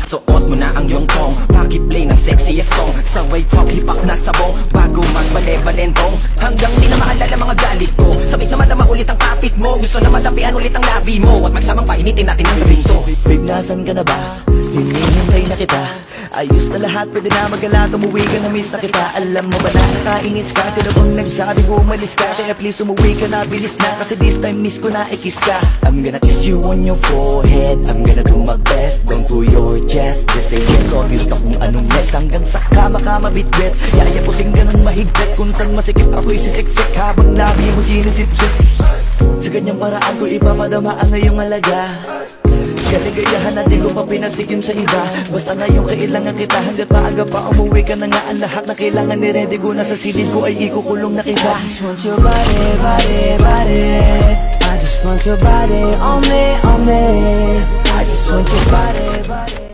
Suot mo na ang iyong tong, pakiplay ng sexiest song. Sabay pop, hip-hop na sabong, bago magbale-balentong. Hanggang di na maalala mga galit ko, sabik na madama ulit ang kapit mo. Gusto na madapian ulit ang labi mo, at magsamang painitin natin ang gawin to. Babe, nasan ka na ba? Hinihintay na kita. Ayos na lahat, pwede na mag-ala. Umuwi ka na, miss na kita. Alam mo ba na nakainis ka? Sino bang nagsabi umalis ka? Kaya please umuwi ka na, bilis na. Kasi this time miss ko na, i-kiss ka. I'm gonna kiss you on your forehead. I'm gonna do my best, down to your chest. Just say yes, o gusto kung anong next. Hanggang sa kama ka mabitbit. Yaya pusing ganun mahigpit. Kung saan masikip ako'y sisiksik, habang labi mo sinisipsip. Sa ganyang paraan ko ipapadama ang ngayong alaga. Kaligayahan natin ko pa pinagtikim sa iba. Basta ngayong kailangan kita, hanggat maaga pa umuwi ka na nga. Ang lahat na kailangan ni ready ko na sa silid ko ay ikukulong na kita. I just want your body, body, body. I just want your body on me, on me. I just want your body, body.